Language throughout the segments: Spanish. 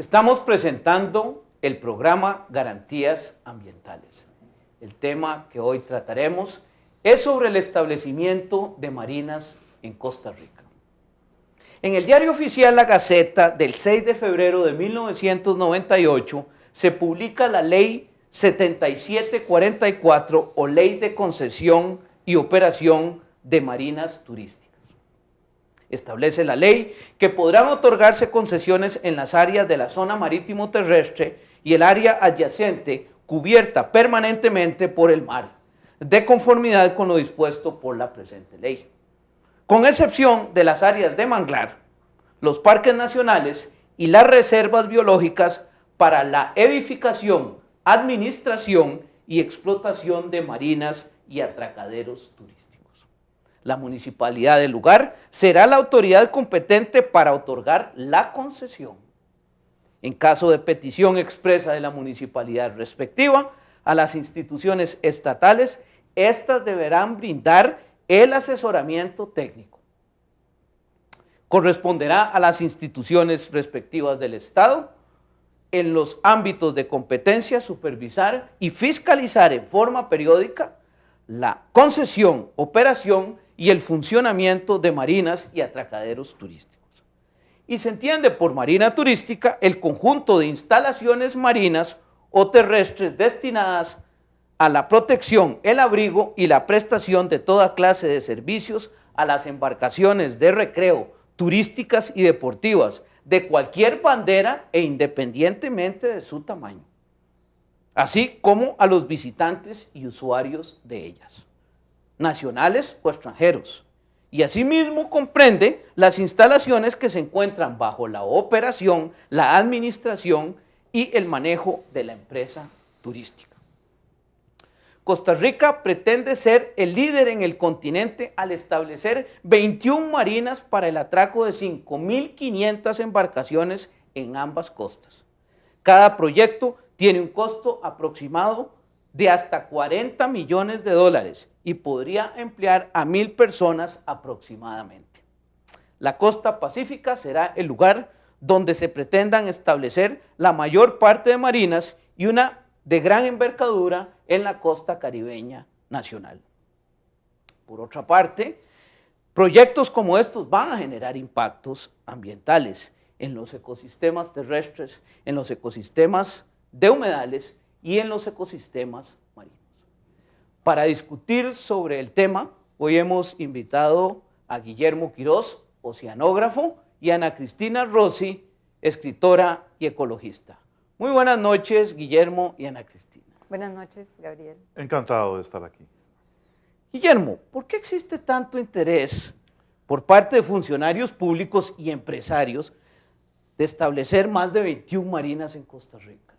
Estamos presentando el programa Garantías Ambientales. El tema que hoy trataremos es sobre el establecimiento de marinas en Costa Rica. En el diario oficial La Gaceta del 6 de febrero de 1998 se publica la Ley 7744 o Ley de Concesión y Operación de Marinas Turísticas. Establece la ley que podrán otorgarse concesiones en las áreas de la zona marítimo terrestre y el área adyacente cubierta permanentemente por el mar, de conformidad con lo dispuesto por la presente ley. Con excepción de las áreas de manglar, los parques nacionales y las reservas biológicas para la edificación, administración y explotación de marinas y atracaderos turísticos. La municipalidad del lugar será la autoridad competente para otorgar la concesión. En caso de petición expresa de la municipalidad respectiva a las instituciones estatales, estas deberán brindar el asesoramiento técnico. Corresponderá a las instituciones respectivas del Estado, en los ámbitos de competencia, supervisar y fiscalizar en forma periódica la concesión, operación y el funcionamiento de marinas y atracaderos turísticos. Y se entiende por marina turística el conjunto de instalaciones marinas o terrestres destinadas a la protección, el abrigo y la prestación de toda clase de servicios a las embarcaciones de recreo, turísticas y deportivas, de cualquier bandera e independientemente de su tamaño, así como a los visitantes y usuarios de ellas, nacionales o extranjeros, y asimismo comprende las instalaciones que se encuentran bajo la operación, la administración y el manejo de la empresa turística. Costa Rica pretende ser el líder en el continente al establecer 21 marinas para el atraco de 5.500 embarcaciones en ambas costas. Cada proyecto tiene un costo aproximado de hasta 40 millones de dólares y podría emplear a 1.000 personas aproximadamente. La costa pacífica será el lugar donde se pretendan establecer la mayor parte de marinas y una de gran envergadura en la costa caribeña nacional. Por otra parte, proyectos como estos van a generar impactos ambientales en los ecosistemas terrestres, en los ecosistemas de humedales y en los ecosistemas marinos. Para discutir sobre el tema, hoy hemos invitado a Guillermo Quiroz, oceanógrafo, y a Ana Cristina Rossi, escritora y ecologista. Muy buenas noches, Guillermo y Ana Cristina. Buenas noches, Gabriel. Encantado de estar aquí. Guillermo, ¿por qué existe tanto interés por parte de funcionarios públicos y empresarios de establecer más de 21 marinas en Costa Rica?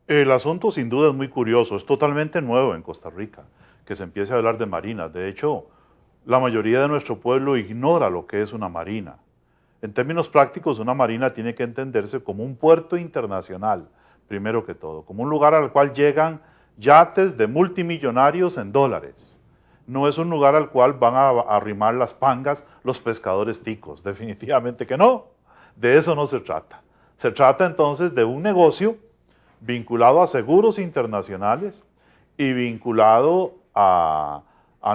El asunto sin duda es muy curioso, es totalmente nuevo en Costa Rica, que se empiece a hablar de marinas. De hecho, la mayoría de nuestro pueblo ignora lo que es una marina. En términos prácticos, una marina tiene que entenderse como un puerto internacional, primero que todo, como un lugar al cual llegan yates de multimillonarios en dólares. No es un lugar al cual van a arrimar las pangas los pescadores ticos, definitivamente que no. De eso no se trata. Se trata entonces de un negocio vinculado a seguros internacionales y vinculado a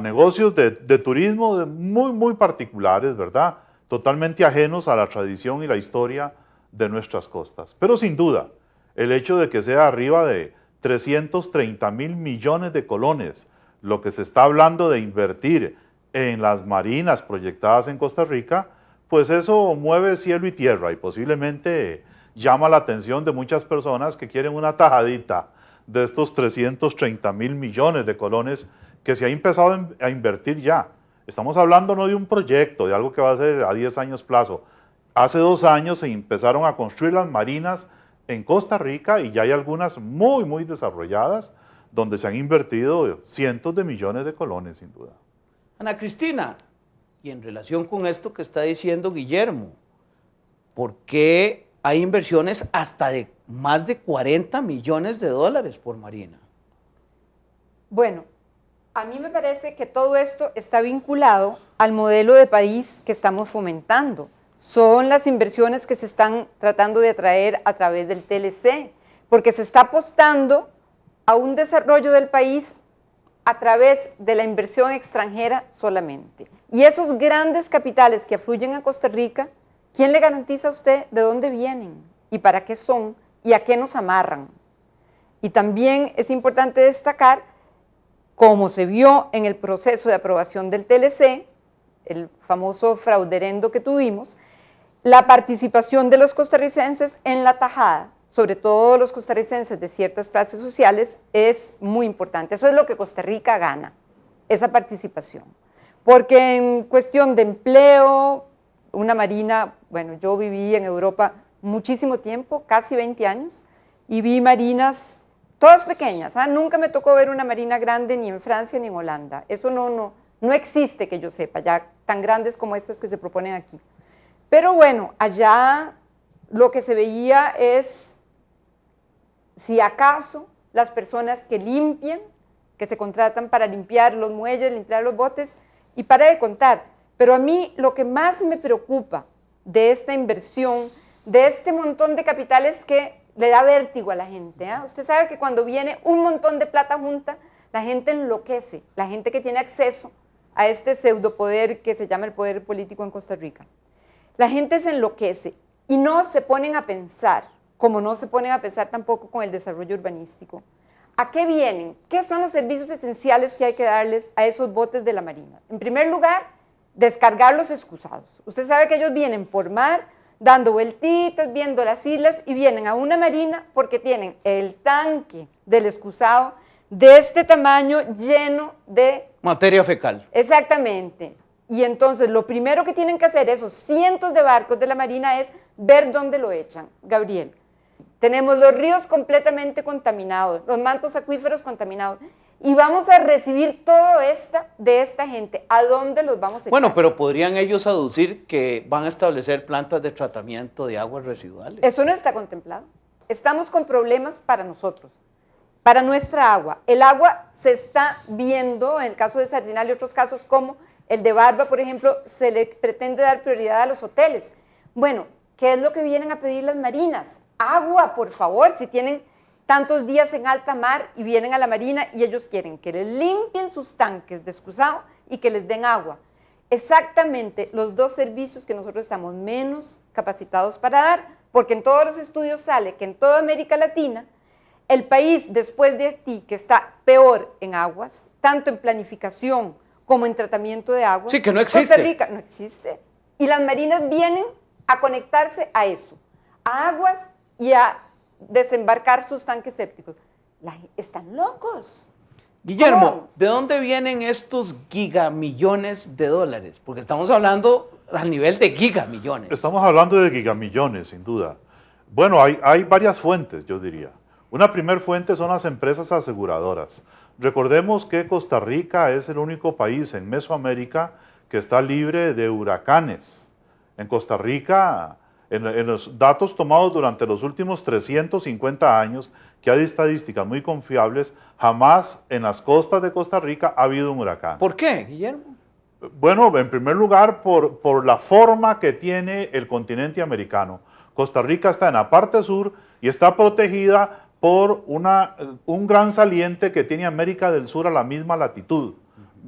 negocios de turismo muy particulares, ¿verdad? Totalmente ajenos a la tradición y la historia de nuestras costas. Pero sin duda, el hecho de que sea arriba de 330.000 millones de colones, lo que se está hablando de invertir en las marinas proyectadas en Costa Rica, pues eso mueve cielo y tierra y posiblemente llama la atención de muchas personas que quieren una tajadita de estos 330.000 millones de colones que se ha empezado a invertir ya. Estamos hablando no de un proyecto, de algo que va a ser a 10 años plazo. Hace 2 años se empezaron a construir las marinas en Costa Rica y ya hay algunas muy desarrolladas donde se han invertido cientos de millones de colones, sin duda. Ana Cristina, y en relación con esto que está diciendo Guillermo, ¿por qué hay inversiones hasta de más de 40 millones de dólares por marina? Bueno, a mí me parece que todo esto está vinculado al modelo de país que estamos fomentando. son las inversiones que se están tratando de atraer a través del TLC, porque se está apostando a un desarrollo del país a través de la inversión extranjera solamente. Y esos grandes capitales que afluyen a Costa Rica, ¿quién le garantiza a usted de dónde vienen y para qué son y a qué nos amarran? Y también es importante destacar, como se vio en el proceso de aprobación del TLC, el famoso frauderendo que tuvimos, la participación de los costarricenses en la tajada, sobre todo los costarricenses de ciertas clases sociales, es muy importante. Eso es lo que Costa Rica gana, esa participación. Porque en cuestión de empleo, una marina, bueno, yo viví en Europa muchísimo tiempo, casi 20 años, y vi marinas todas pequeñas. Nunca me tocó ver una marina grande ni en Francia ni en Holanda. Eso no existe que yo sepa, ya tan grandes como estas que se proponen aquí. Pero bueno, allá lo que se veía es, si acaso, las personas que limpian, que se contratan para limpiar los muelles, limpiar los botes, y para de contar. Pero a mí lo que más me preocupa de esta inversión, de este montón de capitales que le da vértigo a la gente. Usted sabe que cuando viene un montón de plata junta, la gente enloquece, la gente que tiene acceso a este pseudopoder que se llama el poder político en Costa Rica. La gente se enloquece y no se ponen a pensar, como no se ponen a pensar tampoco con el desarrollo urbanístico. ¿A qué vienen? ¿Qué son los servicios esenciales que hay que darles a esos botes de la Marina? En primer lugar, descargar los excusados. Usted sabe que ellos vienen por mar, dando vueltitas, viendo las islas, y vienen a una marina porque tienen el tanque del excusado de este tamaño lleno de... materia fecal. Exactamente. Y entonces lo primero que tienen que hacer esos cientos de barcos de la Marina es ver dónde lo echan. Gabriel, tenemos los ríos completamente contaminados, los mantos acuíferos contaminados, y vamos a recibir todo de esta gente. ¿A dónde los vamos a echar? Bueno, pero podrían ellos aducir que van a establecer plantas de tratamiento de aguas residuales. Eso no está contemplado. Estamos con problemas para nosotros, para nuestra agua. El agua se está viendo, en el caso de Sardinal y otros casos como el de Barba, por ejemplo, se le pretende dar prioridad a los hoteles. Bueno, ¿qué es lo que vienen a pedir las marinas? Agua, por favor, si tienen tantos días en alta mar y vienen a la marina y ellos quieren que les limpien sus tanques de excusado y que les den agua. Exactamente los dos servicios que nosotros estamos menos capacitados para dar, porque en todos los estudios sale que en toda América Latina, el país después de Haití que está peor en aguas, tanto en planificación como en tratamiento de aguas. Sí, que no existe. Costa Rica no existe. Y las marinas vienen a conectarse a eso, a aguas y a desembarcar sus tanques sépticos. Están locos. Guillermo, ¿de dónde vienen estos gigamillones de dólares? Porque estamos hablando al nivel de gigamillones. Estamos hablando de gigamillones, sin duda. Bueno, hay varias fuentes, yo diría. Una primera fuente son las empresas aseguradoras. Recordemos que Costa Rica es el único país en Mesoamérica que está libre de huracanes. En Costa Rica, en los datos tomados durante los últimos 350 años, que hay estadísticas muy confiables, jamás en las costas de Costa Rica ha habido un huracán. ¿Por qué, Guillermo? Bueno, en primer lugar, por la forma que tiene el continente americano. Costa Rica está en la parte sur y está protegida por un gran saliente que tiene América del Sur a la misma latitud,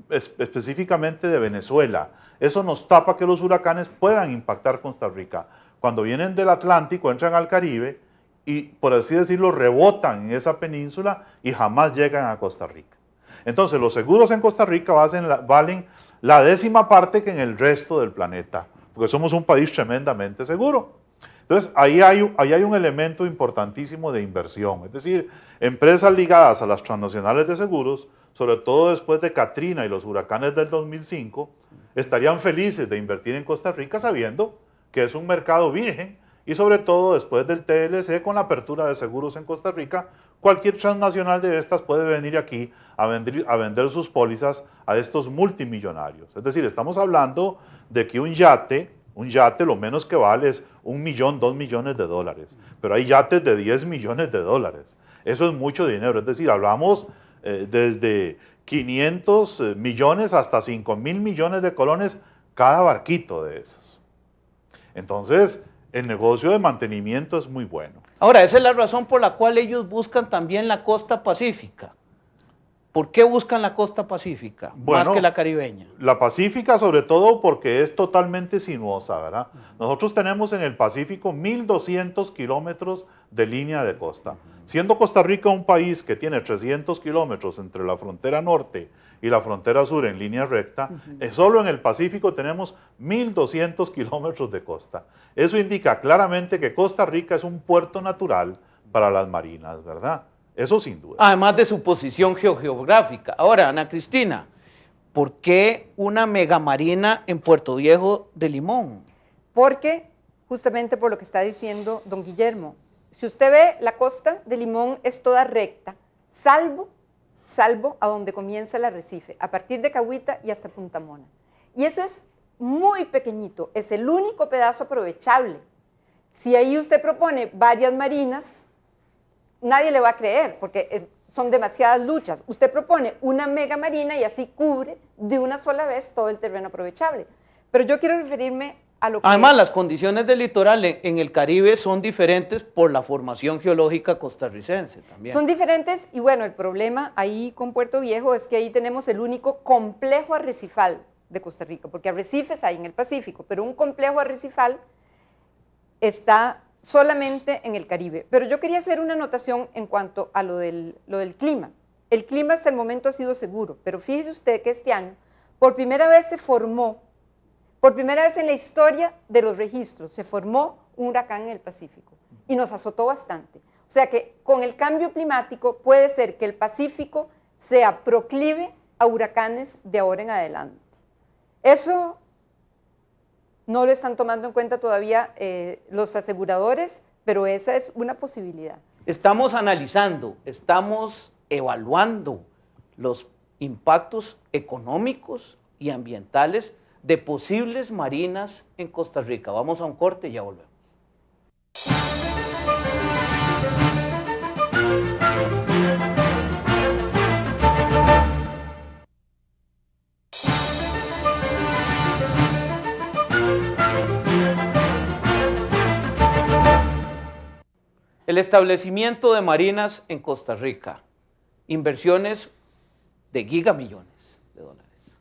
específicamente de Venezuela. Eso nos tapa que los huracanes puedan impactar Costa Rica. Cuando vienen del Atlántico, entran al Caribe y, por así decirlo, rebotan en esa península y jamás llegan a Costa Rica. Entonces, los seguros en Costa Rica valen la 10ª parte que en el resto del planeta, porque somos un país tremendamente seguro. Entonces, ahí hay un elemento importantísimo de inversión, es decir, empresas ligadas a las transnacionales de seguros, sobre todo después de Katrina y los huracanes del 2005, estarían felices de invertir en Costa Rica sabiendo que es un mercado virgen y sobre todo después del TLC con la apertura de seguros en Costa Rica, cualquier transnacional de estas puede venir aquí a vender sus pólizas a estos multimillonarios. Es decir, estamos hablando de que un yate lo menos que vale es $1 millón, $2 millones de dólares, pero hay yates de $10 millones de dólares. Eso es mucho dinero, es decir, hablamos desde 500 millones hasta 5.000 millones de colones cada barquito de esos. Entonces, el negocio de mantenimiento es muy bueno. Ahora, esa es la razón por la cual ellos buscan también la costa pacífica. ¿Por qué buscan la costa pacífica más Bueno, que la caribeña? La Pacífica sobre todo porque es totalmente sinuosa, ¿verdad? Nosotros tenemos en el Pacífico 1.200 kilómetros de línea de costa. Siendo Costa Rica un país que tiene 300 kilómetros entre la frontera norte y la frontera sur en línea recta, solo en el Pacífico tenemos 1.200 kilómetros de costa. Eso indica claramente que Costa Rica es un puerto natural para las marinas, ¿verdad? Eso sin duda. Además de su posición geográfica. Ahora, Ana Cristina, ¿por qué una megamarina en Puerto Viejo de Limón? Porque, justamente por lo que está diciendo don Guillermo, si usted ve la costa de Limón es toda recta, salvo a donde comienza el arrecife, a partir de Cahuita y hasta Punta Mona. Y eso es muy pequeñito, es el único pedazo aprovechable. Si ahí usted propone varias marinas, nadie le va a creer, porque son demasiadas luchas. Usted propone una mega marina y así cubre de una sola vez todo el terreno aprovechable. Pero yo quiero referirme a lo que... Además, las condiciones del litoral en el Caribe son diferentes por la formación geológica costarricense también. Son diferentes y bueno, el problema ahí con Puerto Viejo es que ahí tenemos el único complejo arrecifal de Costa Rica, porque arrecifes hay en el Pacífico, pero un complejo arrecifal está solamente en el Caribe. Pero yo quería hacer una anotación en cuanto a lo del clima. El clima hasta el momento ha sido seguro, pero fíjese usted que este año, por primera vez se formó, por primera vez en la historia de los registros, se formó un huracán en el Pacífico y nos azotó bastante. O sea que con el cambio climático puede ser que el Pacífico sea proclive a huracanes de ahora en adelante. Eso no lo están tomando en cuenta todavía los aseguradores, pero esa es una posibilidad. Estamos analizando, estamos evaluando los impactos económicos y ambientales de posibles marinas en Costa Rica. Vamos a un corte y ya volvemos. El establecimiento de marinas en Costa Rica, inversiones de gigamillones de dólares.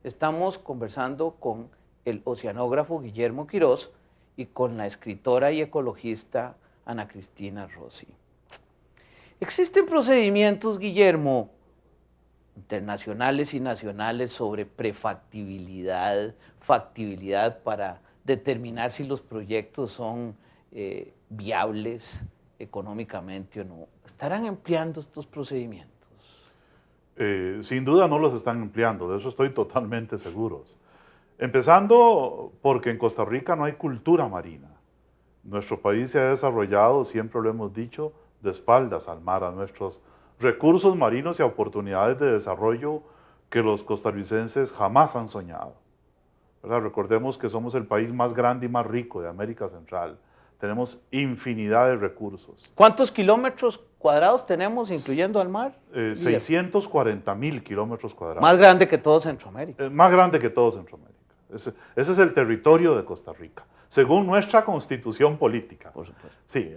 Estamos conversando con el oceanógrafo Guillermo Quiroz y con la escritora y ecologista Ana Cristina Rossi. Existen procedimientos, Guillermo, internacionales y nacionales sobre prefactibilidad, factibilidad para determinar si los proyectos son viables económicamente o no. ¿Estarán empleando estos procedimientos? Sin duda no los están empleando, de eso estoy totalmente seguro. Empezando porque en Costa Rica no hay cultura marina. Nuestro país se ha desarrollado, siempre lo hemos dicho, de espaldas al mar, a nuestros recursos marinos y a oportunidades de desarrollo que los costarricenses jamás han soñado. ¿Verdad? Recordemos que somos el país más grande y más rico de América Central. Tenemos infinidad de recursos. ¿Cuántos kilómetros cuadrados tenemos, incluyendo al mar? 640.000 kilómetros cuadrados. Más grande que todo Centroamérica. Más grande que todo Centroamérica. Ese es el territorio de Costa Rica, según nuestra constitución política. Por supuesto. Sí,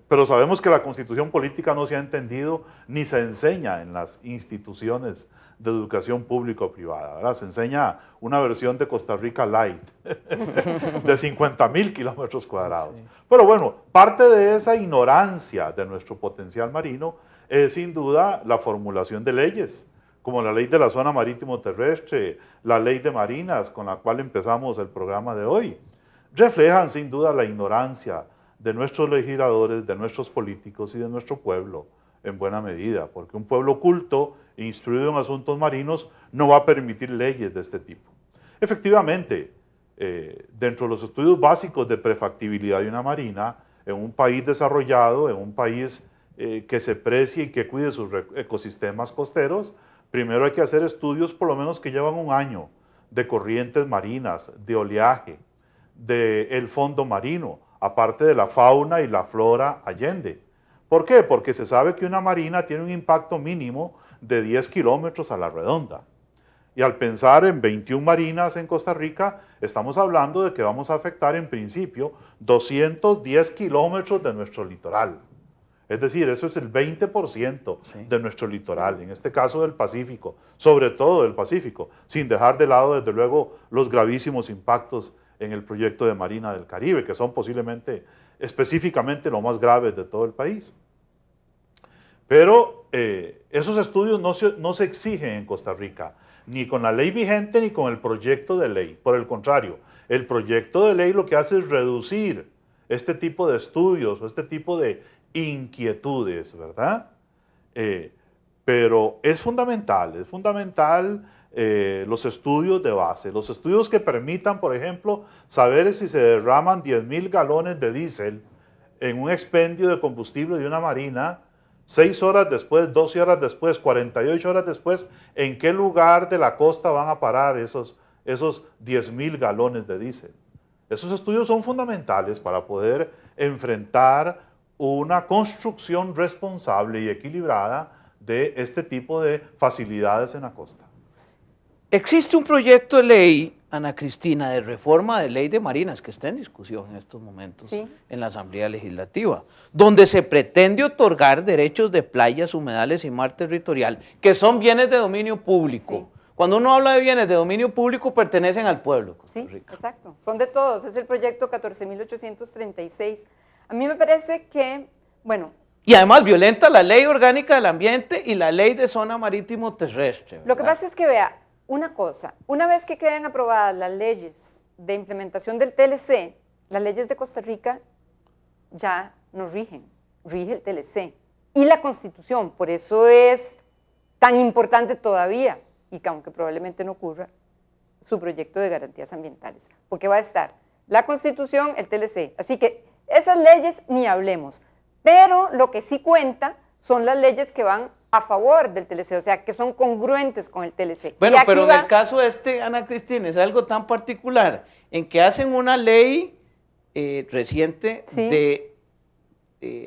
pero sabemos que la constitución política no se ha entendido ni se enseña en las instituciones de educación pública o privada, ¿verdad? Se enseña una versión de Costa Rica light, de 50.000 kilómetros cuadrados. Sí. Pero bueno, parte de esa ignorancia de nuestro potencial marino es sin duda la formulación de leyes, como la ley de la zona marítimo terrestre, la ley de marinas, con la cual empezamos el programa de hoy. Reflejan sin duda la ignorancia de nuestros legisladores, de nuestros políticos y de nuestro pueblo, en buena medida, porque un pueblo culto, instruido en asuntos marinos, no va a permitir leyes de este tipo. Efectivamente, dentro de los estudios básicos de prefactibilidad de una marina, en un país desarrollado, en un país que se precie y que cuide sus ecosistemas costeros, primero hay que hacer estudios por lo menos que llevan un año de corrientes marinas, de oleaje, del fondo marino, aparte de la fauna y la flora allende. ¿Por qué? Porque se sabe que una marina tiene un impacto mínimo de 10 kilómetros a la redonda. Y al pensar en 21 marinas en Costa Rica, estamos hablando de que vamos a afectar en principio 210 kilómetros de nuestro litoral. Es decir, eso es el 20% de nuestro litoral, en este caso del Pacífico, sobre todo del Pacífico, sin dejar de lado, desde luego, los gravísimos impactos en el proyecto de Marina del Caribe, que son posiblemente, específicamente, lo más graves de todo el país. Pero esos estudios no se exigen en Costa Rica, ni con la ley vigente ni con el proyecto de ley. Por el contrario, el proyecto de ley lo que hace es reducir este tipo de estudios o este tipo de inquietudes, ¿verdad? Pero es fundamental los estudios de base, los estudios que permitan, por ejemplo, saber si se derraman 10.000 galones de diésel en un expendio de combustible de una marina, 6 horas después, 12 horas después, 48 horas después, ¿en qué lugar de la costa van a parar esos 10.000 galones de diésel? Esos estudios son fundamentales para poder enfrentar una construcción responsable y equilibrada de este tipo de facilidades en la costa. Existe un proyecto de ley, Ana Cristina, de reforma de ley de marinas que está en discusión en estos momentos en la Asamblea Legislativa, donde se pretende otorgar derechos de playas, humedales y mar territorial, que son bienes de dominio público. Sí. Cuando uno habla de bienes de dominio público, pertenecen al pueblo. Sí, exacto. Son de todos. Es el proyecto 14.836. A mí me parece que, bueno... Y además violenta la ley orgánica del ambiente y la ley de zona marítimo terrestre, ¿verdad? Lo que pasa es que, vea, una cosa, una vez que queden aprobadas las leyes de implementación del TLC, las leyes de Costa Rica ya no rigen, rige el TLC y la Constitución. Por eso es tan importante todavía, y que aunque probablemente no ocurra, su proyecto de garantías ambientales, porque va a estar la Constitución, el TLC. Así que esas leyes ni hablemos, pero lo que sí cuenta son las leyes que van a favor del TLC, o sea, que son congruentes con el TLC. Bueno, pero en el caso Ana Cristina, es algo tan particular, en que hacen una ley reciente de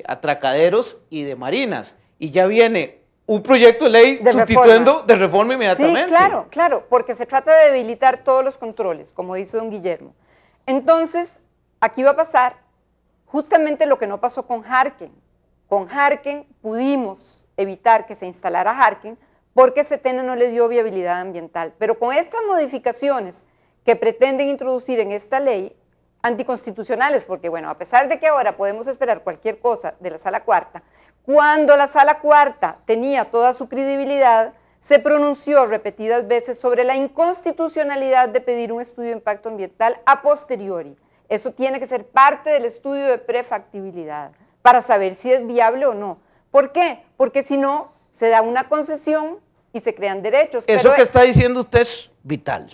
atracaderos y de marinas, y ya viene un proyecto de ley sustituyendo de reforma inmediatamente. Sí, claro, claro, porque se trata de debilitar todos los controles, como dice don Guillermo. Entonces, aquí va a pasar justamente lo que no pasó con Harken. Con Harken pudimos evitar que se instalara Harken porque CETENA no le dio viabilidad ambiental. Pero con estas modificaciones que pretenden introducir en esta ley, anticonstitucionales, porque bueno, a pesar de que ahora podemos esperar cualquier cosa de la Sala Cuarta, cuando la Sala Cuarta tenía toda su credibilidad, se pronunció repetidas veces sobre la inconstitucionalidad de pedir un estudio de impacto ambiental a posteriori. Eso tiene que ser parte del estudio de prefactibilidad para saber si es viable o no. ¿Por qué? Porque si no, se da una concesión y se crean derechos. Eso que está diciendo usted es vital.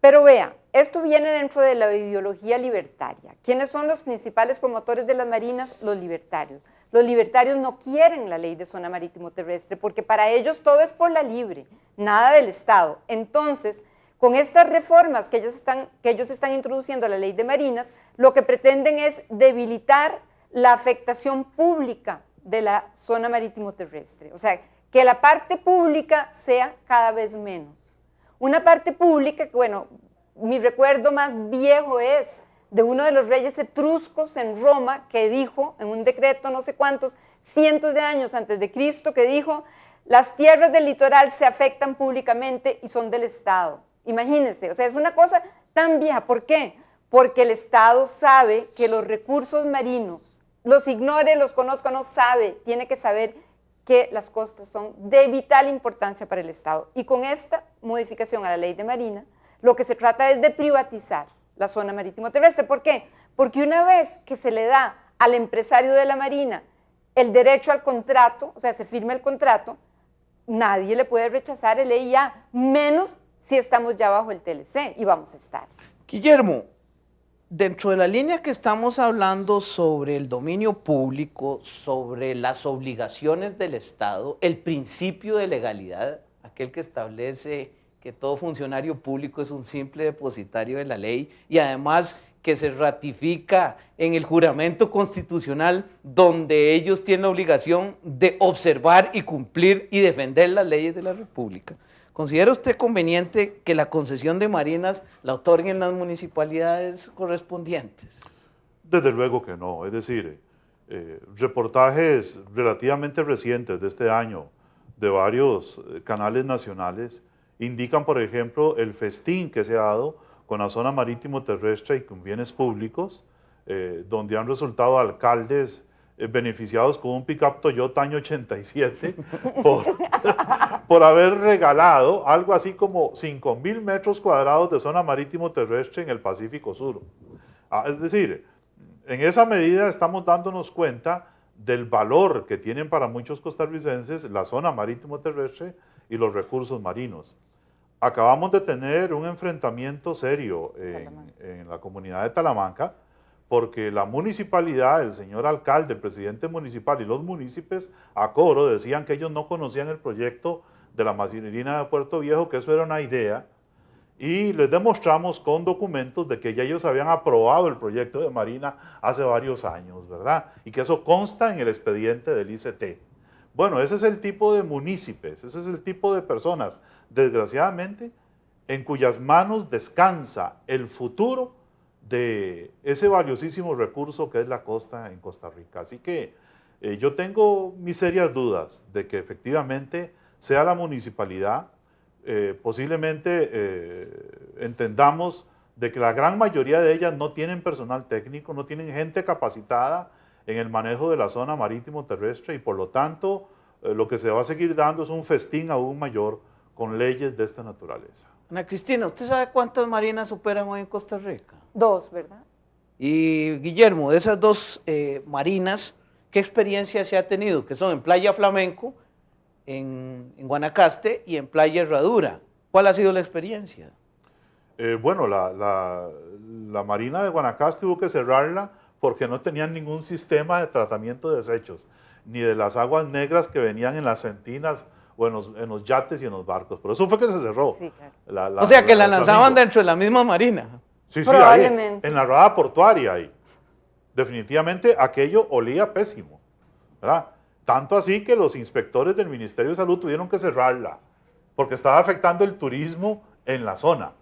Pero vea, esto viene dentro de la ideología libertaria. ¿Quiénes son los principales promotores de las marinas? Los libertarios. Los libertarios no quieren la ley de zona marítimo terrestre porque para ellos todo es por la libre, nada del Estado. Entonces, con estas reformas que ellos están introduciendo a la ley de marinas, lo que pretenden es debilitar la afectación pública de la zona marítimo terrestre. O sea, que la parte pública sea cada vez menos. Una parte pública que, bueno, mi recuerdo más viejo es de uno de los reyes etruscos en Roma que dijo, en un decreto no sé cuántos, cientos de años antes de Cristo, que dijo, las tierras del litoral se afectan públicamente y son del Estado. Imagínense, o sea, es una cosa tan vieja. ¿Por qué? Porque el Estado sabe que los recursos marinos, los ignore, los conozca, no sabe, tiene que saber que las costas son de vital importancia para el Estado. Y con esta modificación a la ley de marina, lo que se trata es de privatizar la zona marítimo terrestre. ¿Por qué? Porque una vez que se le da al empresario de la marina el derecho al contrato, o sea, se firma el contrato, nadie le puede rechazar el EIA, menos si estamos ya bajo el TLC, y vamos a estar. Guillermo, dentro de la línea que estamos hablando sobre el dominio público, sobre las obligaciones del Estado, el principio de legalidad, aquel que establece que todo funcionario público es un simple depositario de la ley y además que se ratifica en el juramento constitucional donde ellos tienen la obligación de observar y cumplir y defender las leyes de la República. ¿considera usted conveniente que la concesión de marinas la otorguen las municipalidades correspondientes? Desde luego que no. Es decir, reportajes relativamente recientes de este año de varios canales nacionales indican, por ejemplo, el festín que se ha dado con la zona marítimo terrestre y con bienes públicos, donde han resultado alcaldes beneficiados con un pick-up Toyota año 87 por haber regalado algo así como 5.000 metros cuadrados de zona marítimo terrestre en el Pacífico Sur. Es decir, en esa medida estamos dándonos cuenta del valor que tienen para muchos costarricenses la zona marítimo terrestre y los recursos marinos. Acabamos de tener un enfrentamiento serio en la comunidad de Talamanca, porque la municipalidad, el señor alcalde, el presidente municipal y los municipios a coro decían que ellos no conocían el proyecto de la marina de Puerto Viejo, que eso era una idea, y les demostramos con documentos de que ya ellos habían aprobado el proyecto de marina hace varios años, ¿verdad? Y que eso consta en el expediente del ICT. Bueno, ese es el tipo de municipios, ese es el tipo de personas, desgraciadamente, en cuyas manos descansa el futuro de ese valiosísimo recurso que es la costa en Costa Rica. Así que yo tengo mis serias dudas de que efectivamente sea la municipalidad. Posiblemente entendamos de que la gran mayoría de ellas no tienen personal técnico, no tienen gente capacitada en el manejo de la zona marítimo terrestre y por lo tanto lo que se va a seguir dando es un festín aún mayor con leyes de esta naturaleza. Ana Cristina, ¿usted sabe cuántas marinas operan hoy en Costa Rica? 2, ¿verdad? Y Guillermo, de esas 2 marinas, ¿qué experiencia se ha tenido? Que son en Playa Flamenco, en Guanacaste y en Playa Herradura. ¿Cuál ha sido la experiencia? Bueno, la Marina de Guanacaste hubo que cerrarla porque no tenían ningún sistema de tratamiento de desechos, ni de las aguas negras que venían en las centinas o en los yates y en los barcos. Por eso fue que se cerró. Sí, claro. O sea, que la lanzaban dentro de la misma marina. Sí, probablemente. Ahí, en la rada portuaria ahí. Definitivamente aquello olía pésimo, ¿verdad? Tanto así que los inspectores del Ministerio de Salud tuvieron que cerrarla, porque estaba afectando el turismo en la zona.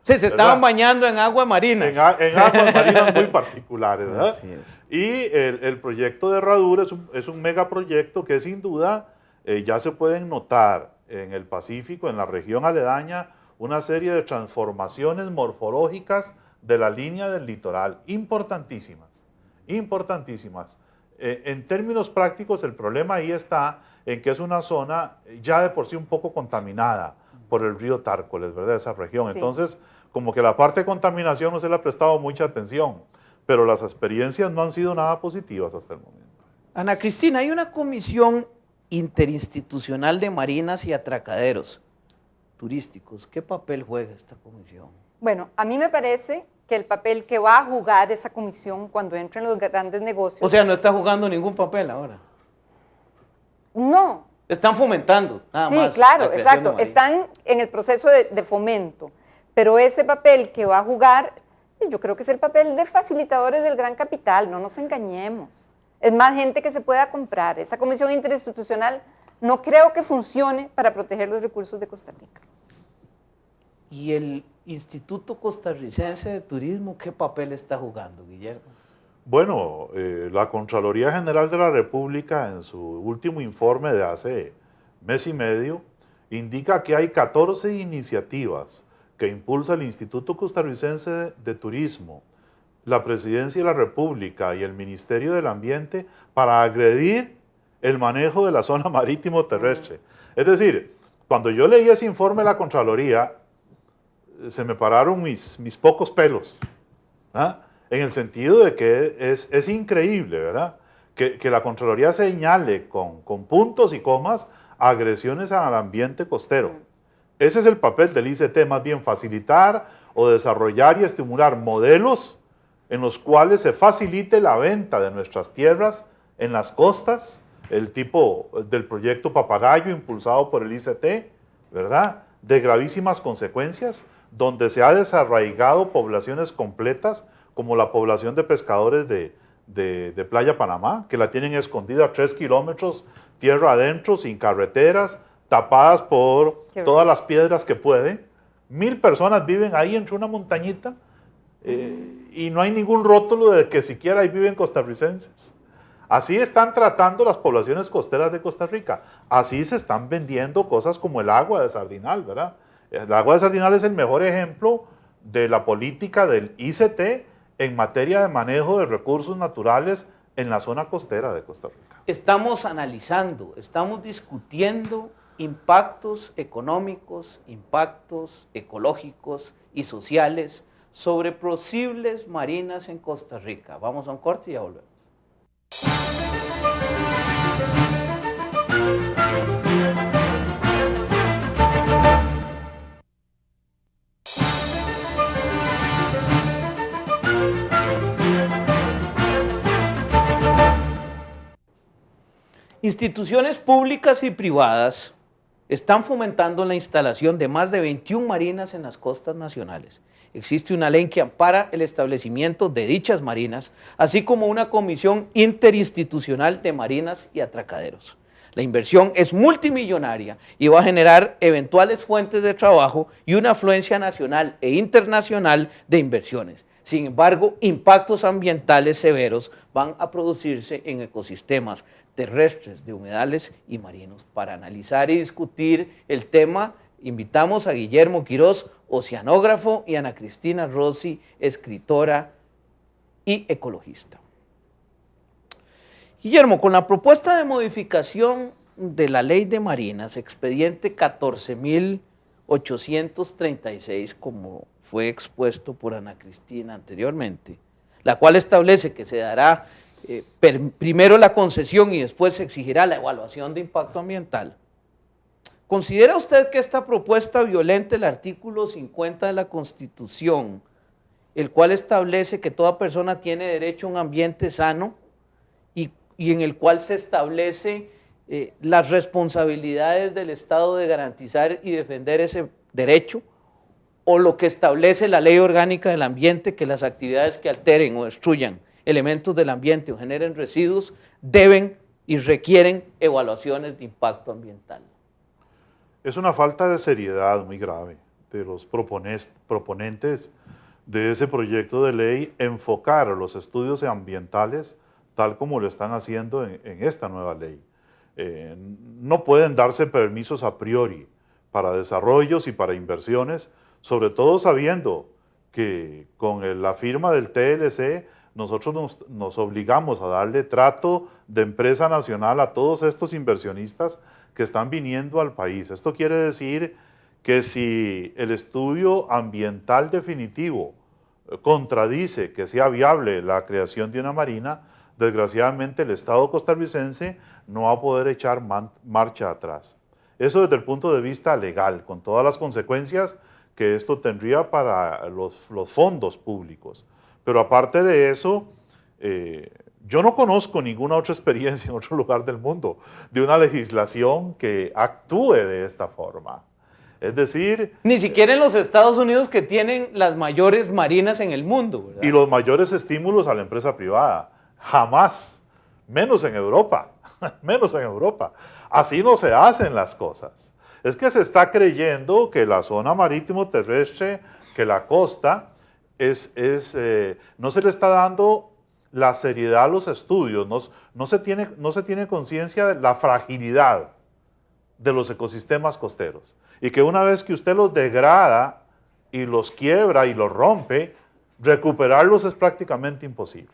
Sí, se estaban bañando en aguas marinas. En aguas marinas muy particulares, ¿verdad? Así es. Y el proyecto de Herradura es un megaproyecto que sin duda ya se pueden notar en el Pacífico, en la región aledaña, una serie de transformaciones morfológicas de la línea del litoral, importantísimas, importantísimas. En términos prácticos, el problema ahí está en que es una zona ya de por sí un poco contaminada por el río Tárcoles, ¿verdad? Esa región. Sí. Entonces, como que la parte de contaminación no se le ha prestado mucha atención, pero las experiencias no han sido nada positivas hasta el momento. Ana Cristina, hay una comisión interinstitucional de marinas y atracaderos turísticos. ¿Qué papel juega esta comisión? Bueno, a mí me parece que el papel que va a jugar esa comisión cuando entren los grandes negocios... O sea, no está jugando ningún papel ahora. No. Están fomentando, nada más. Sí, claro, exacto. Están en el proceso de fomento. Pero ese papel que va a jugar, yo creo que es el papel de facilitadores del gran capital, no nos engañemos. Es más gente que se pueda comprar. Esa comisión interinstitucional no creo que funcione para proteger los recursos de Costa Rica. ¿Y el Instituto Costarricense de Turismo qué papel está jugando, Guillermo? Bueno, la Contraloría General de la República en su último informe de hace mes y medio indica que hay 14 iniciativas que impulsa el Instituto Costarricense de Turismo, la Presidencia de la República y el Ministerio del Ambiente para agredir el manejo de la zona marítimo terrestre. Es decir, cuando yo leí ese informe de la Contraloría, se me pararon mis pocos pelos, ¿ah? En el sentido de que es increíble, ¿verdad? Que la Contraloría señale con puntos y comas agresiones al ambiente costero. Ese es el papel del ICT, más bien facilitar o desarrollar y estimular modelos en los cuales se facilite la venta de nuestras tierras en las costas, el tipo del proyecto Papagayo impulsado por el ICT, ¿verdad? De gravísimas consecuencias, donde se ha desarraigado poblaciones completas, como la población de pescadores de Playa Panamá, que la tienen escondida a 3 kilómetros tierra adentro, sin carreteras, tapadas por Qué todas las piedras que pueden. 1000 personas viven ahí entre una montañita y no hay ningún rótulo de que siquiera ahí viven costarricenses. Así están tratando las poblaciones costeras de Costa Rica. Así se están vendiendo cosas como el agua de Sardinal, ¿verdad? El agua de Sardinal es el mejor ejemplo de la política del ICT en materia de manejo de recursos naturales en la zona costera de Costa Rica. Estamos analizando, estamos discutiendo impactos económicos, impactos ecológicos y sociales sobre posibles marinas en Costa Rica. Vamos a un corte y ya volvemos. Instituciones públicas y privadas están fomentando la instalación de más de 21 marinas en las costas nacionales. Existe una ley que ampara el establecimiento de dichas marinas, así como una comisión interinstitucional de marinas y atracaderos. La inversión es multimillonaria y va a generar eventuales fuentes de trabajo y una afluencia nacional e internacional de inversiones. Sin embargo, impactos ambientales severos van a producirse en ecosistemas terrestres, de humedales y marinos. Para analizar y discutir el tema, invitamos a Guillermo Quiroz, oceanógrafo, y Ana Cristina Rossi, escritora y ecologista. Guillermo, con la propuesta de modificación de la Ley de Marinas, expediente 14.836, como fue expuesto por Ana Cristina anteriormente, la cual establece que se dará primero la concesión y después se exigirá la evaluación de impacto ambiental. ¿Considera usted que esta propuesta violenta el artículo 50 de la Constitución, el cual establece que toda persona tiene derecho a un ambiente sano y en el cual se establece las responsabilidades del Estado de garantizar y defender ese derecho, o lo que establece la Ley Orgánica del Ambiente, que las actividades que alteren o destruyan elementos del ambiente o generen residuos deben y requieren evaluaciones de impacto ambiental? Es una falta de seriedad muy grave de los proponentes de ese proyecto de ley enfocar los estudios ambientales tal como lo están haciendo en esta nueva ley. No pueden darse permisos a priori para desarrollos y para inversiones, sobre todo sabiendo que con la firma del TLC nosotros nos obligamos a darle trato de empresa nacional a todos estos inversionistas que están viniendo al país. Esto quiere decir que si el estudio ambiental definitivo contradice que sea viable la creación de una marina, desgraciadamente el Estado costarricense no va a poder echar marcha atrás. Eso desde el punto de vista legal, con todas las consecuencias que esto tendría para los fondos públicos. Pero aparte de eso, yo no conozco ninguna otra experiencia en otro lugar del mundo de una legislación que actúe de esta forma. Es decir... Ni siquiera en los Estados Unidos, que tienen las mayores marinas en el mundo, ¿verdad? Y los mayores estímulos a la empresa privada. Jamás. Menos en Europa. Menos en Europa. Así no se hacen las cosas. Es que se está creyendo que la zona marítimo terrestre, que la costa, no se le está dando la seriedad a los estudios, no se tiene conciencia de la fragilidad de los ecosistemas costeros. Y que una vez que usted los degrada y los quiebra y los rompe, recuperarlos es prácticamente imposible.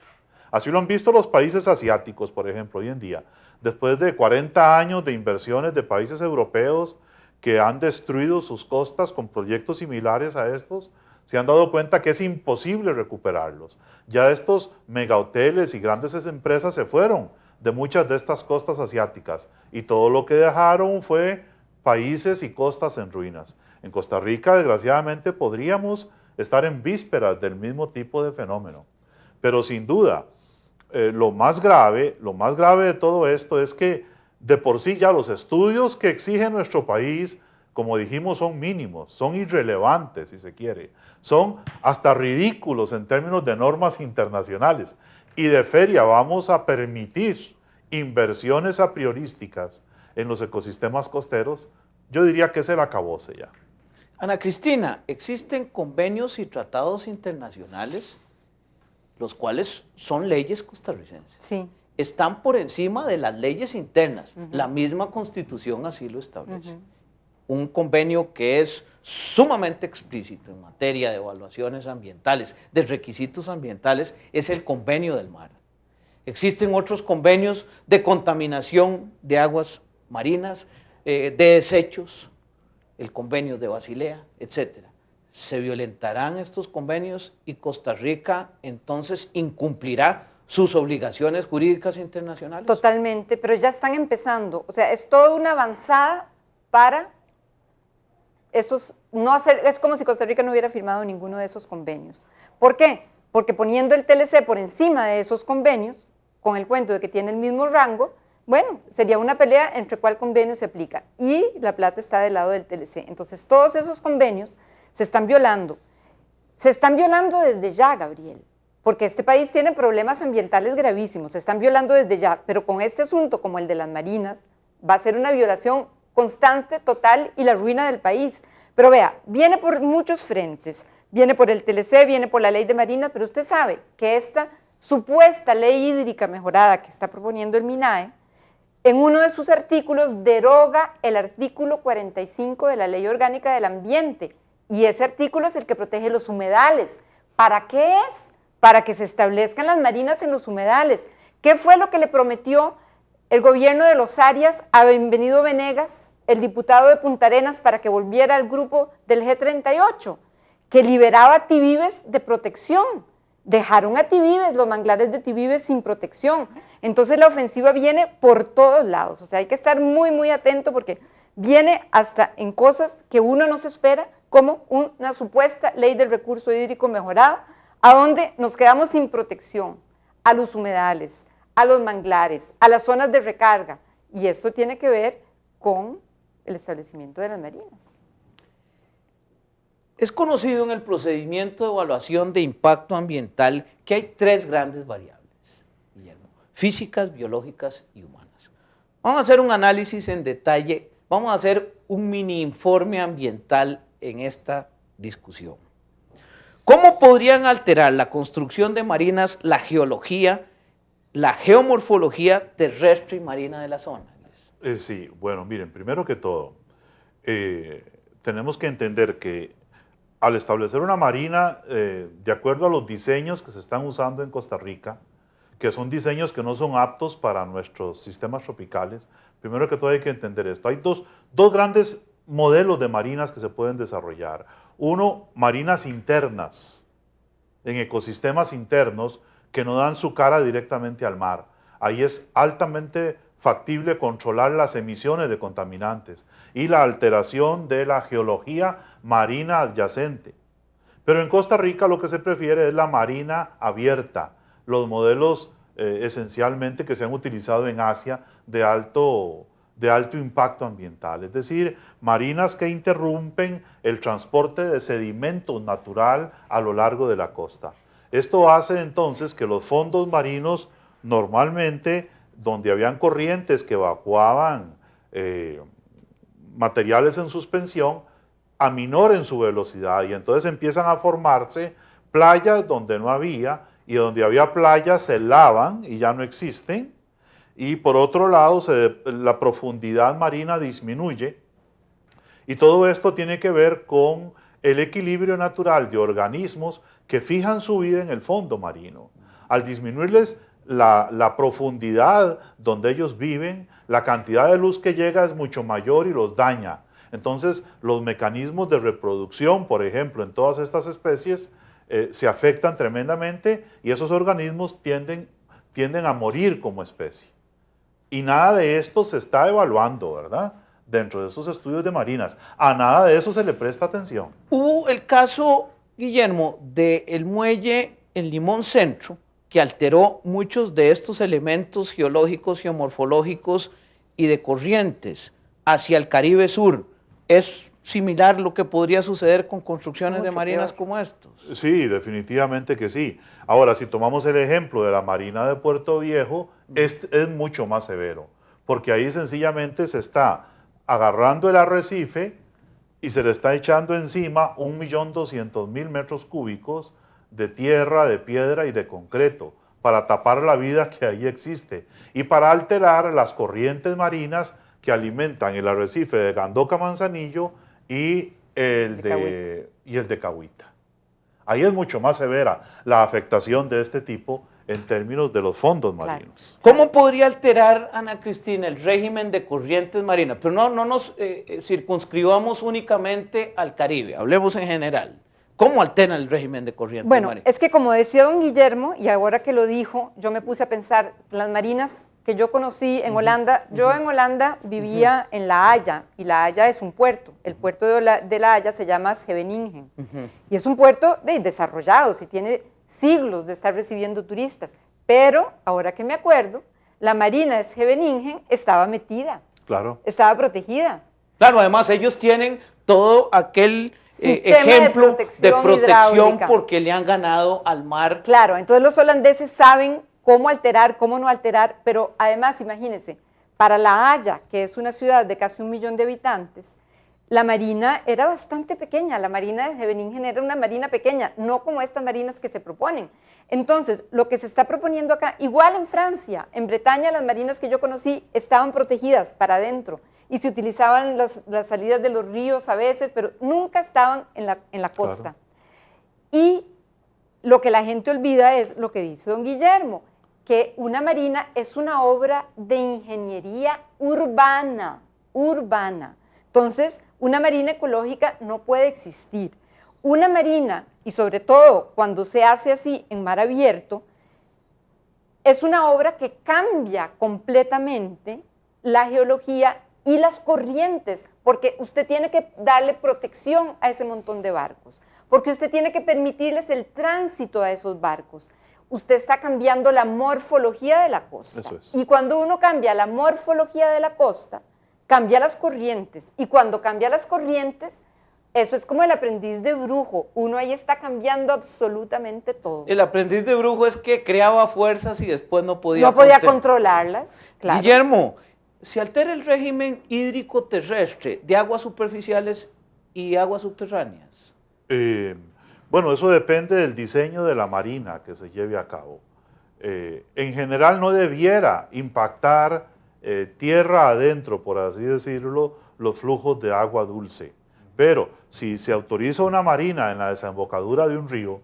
Así lo han visto los países asiáticos, por ejemplo, hoy en día. Después de 40 años de inversiones de países europeos que han destruido sus costas con proyectos similares a estos, se han dado cuenta que es imposible recuperarlos. Ya estos megahoteles y grandes empresas se fueron de muchas de estas costas asiáticas y todo lo que dejaron fue países y costas en ruinas. En Costa Rica, desgraciadamente, podríamos estar en vísperas del mismo tipo de fenómeno. Pero sin duda, lo más grave de todo esto es que de por sí ya los estudios que exige nuestro país, como dijimos, son mínimos, son irrelevantes si se quiere, son hasta ridículos en términos de normas internacionales. Y de feria vamos a permitir inversiones a priorísticas en los ecosistemas costeros, yo diría que es el acabose ya. Ana Cristina, existen convenios y tratados internacionales, los cuales son leyes costarricenses. Sí. Están por encima de las leyes internas. La misma Constitución así lo establece. Un convenio que es sumamente explícito en materia de evaluaciones ambientales, de requisitos ambientales, es el Convenio del Mar. Existen otros convenios de contaminación de aguas marinas, de desechos, el Convenio de Basilea, etc. Se violentarán estos convenios y Costa Rica entonces incumplirá sus obligaciones jurídicas internacionales. Totalmente, pero ya están empezando. O sea, es toda una avanzada para no hacer, es como si Costa Rica no hubiera firmado ninguno de esos convenios. ¿Por qué? Porque poniendo el TLC por encima de esos convenios, con el cuento de que tiene el mismo rango, bueno, sería una pelea entre cuál convenio se aplica. Y la plata está del lado del TLC. Entonces, todos esos convenios se están violando. Se están violando desde ya, Gabriel, porque este país tiene problemas ambientales gravísimos. Se están violando desde ya, pero con este asunto, como el de las marinas, va a ser una violación constante, total y la ruina del país. Pero vea, viene por muchos frentes. Viene por el TLC, viene por la ley de marinas, pero usted sabe que esta supuesta ley hídrica mejorada que está proponiendo el MINAE, en uno de sus artículos deroga el artículo 45 de la Ley Orgánica del Ambiente, y ese artículo es el que protege los humedales. ¿Para qué es? Para que se establezcan las marinas en los humedales. ¿Qué fue lo que le prometió el gobierno de los Arias a Bienvenido Venegas, el diputado de Punta Arenas, para que volviera al grupo del G38? Que liberaba Tibibes de protección. Dejaron a Tibibes, los manglares de Tibibes, sin protección. Entonces la ofensiva viene por todos lados. O sea, hay que estar muy, muy atento porque viene hasta en cosas que uno no se espera, como una supuesta ley del recurso hídrico mejorada, a donde nos quedamos sin protección a los humedales, a los manglares, a las zonas de recarga. Y esto tiene que ver con el establecimiento de las marinas. Es conocido en el procedimiento de evaluación de impacto ambiental que hay tres grandes variables, Guillermo: físicas, biológicas y humanas. Vamos a hacer un análisis en detalle, vamos a hacer un mini informe ambiental en esta discusión. ¿Cómo podrían alterar la construcción de marinas la geología, la geomorfología terrestre y marina de la zona? Sí, bueno, miren, primero que todo, tenemos que entender que al establecer una marina, de acuerdo a los diseños que se están usando en Costa Rica, que son diseños que no son aptos para nuestros sistemas tropicales, primero que todo hay que entender esto. Hay dos grandes modelos de marinas que se pueden desarrollar. Uno, marinas internas, en ecosistemas internos que no dan su cara directamente al mar. Ahí es altamente factible controlar las emisiones de contaminantes y la alteración de la geología marina adyacente. Pero en Costa Rica lo que se prefiere es la marina abierta, los modelos esencialmente que se han utilizado en Asia de alto impacto ambiental, es decir, marinas que interrumpen el transporte de sedimento natural a lo largo de la costa. Esto hace entonces que los fondos marinos normalmente, donde habían corrientes que evacuaban materiales en suspensión, aminoren su velocidad y entonces empiezan a formarse playas donde no había, y donde había playas se lavan y ya no existen, y por otro lado la profundidad marina disminuye, y todo esto tiene que ver con el equilibrio natural de organismos que fijan su vida en el fondo marino. Al disminuirles la profundidad donde ellos viven, la cantidad de luz que llega es mucho mayor y los daña. Entonces, los mecanismos de reproducción, por ejemplo, en todas estas especies, se afectan tremendamente y esos organismos tienden a morir como especie. Y nada de esto se está evaluando, ¿verdad?, dentro de esos estudios de marinas. A nada de eso se le presta atención. Hubo el caso, Guillermo, del muelle en Limón Centro, que alteró muchos de estos elementos geológicos, geomorfológicos y de corrientes hacia el Caribe Sur. ¿Es similar lo que podría suceder con construcciones de marinas como estos? Sí, definitivamente que sí. Ahora, si tomamos el ejemplo de la Marina de Puerto Viejo, es mucho más severo, porque ahí sencillamente se está agarrando el arrecife y se le está echando encima 1.200.000 metros cúbicos de tierra, de piedra y de concreto para tapar la vida que ahí existe y para alterar las corrientes marinas que alimentan el arrecife de Gandoca Manzanillo y el de Cahuita. Ahí es mucho más severa la afectación de este tipo en términos de los fondos marinos. ¿Cómo podría alterar, Ana Cristina, el régimen de corrientes marinas? Pero no nos circunscribamos únicamente al Caribe, hablemos en general. ¿Cómo altera el régimen de corrientes marinas? Bueno, es que como decía don Guillermo, y ahora que lo dijo, yo me puse a pensar, las marinas que yo conocí en Holanda, yo en Holanda vivía en La Haya, y La Haya es un puerto, el puerto de La Haya se llama Scheveningen, y es un puerto desarrollado, si tiene siglos de estar recibiendo turistas, pero ahora que me acuerdo, la marina de Scheveningen estaba metida, estaba protegida. Claro, además ellos tienen todo aquel ejemplo de protección porque le han ganado al mar. Claro, entonces los holandeses saben cómo alterar, cómo no alterar, pero además, imagínense, para La Haya, que es una ciudad de casi 1 millón de habitantes, la marina era bastante pequeña, la marina de Scheveningen era una marina pequeña, no como estas marinas que se proponen. Entonces, lo que se está proponiendo acá, igual en Francia, en Bretaña, las marinas que yo conocí estaban protegidas para adentro y se utilizaban las salidas de los ríos a veces, pero nunca estaban en la costa. Claro. Y lo que la gente olvida es lo que dice don Guillermo, que una marina es una obra de ingeniería urbana. Entonces, una marina ecológica no puede existir. Una marina, y sobre todo cuando se hace así en mar abierto, es una obra que cambia completamente la geología y las corrientes, porque usted tiene que darle protección a ese montón de barcos, porque usted tiene que permitirles el tránsito a esos barcos. Usted está cambiando la morfología de la costa. Eso es. Y cuando uno cambia la morfología de la costa, cambia las corrientes. Y cuando cambia las corrientes, eso es como el aprendiz de brujo. Uno ahí está cambiando absolutamente todo. El aprendiz de brujo es que creaba fuerzas y después no podía controlarlas. Claro. Guillermo, ¿se altera el régimen hídrico terrestre de aguas superficiales y aguas subterráneas? Bueno, eso depende del diseño de la marina que se lleve a cabo. En general no debiera impactar tierra adentro, por así decirlo, los flujos de agua dulce. Pero si se autoriza una marina en la desembocadura de un río,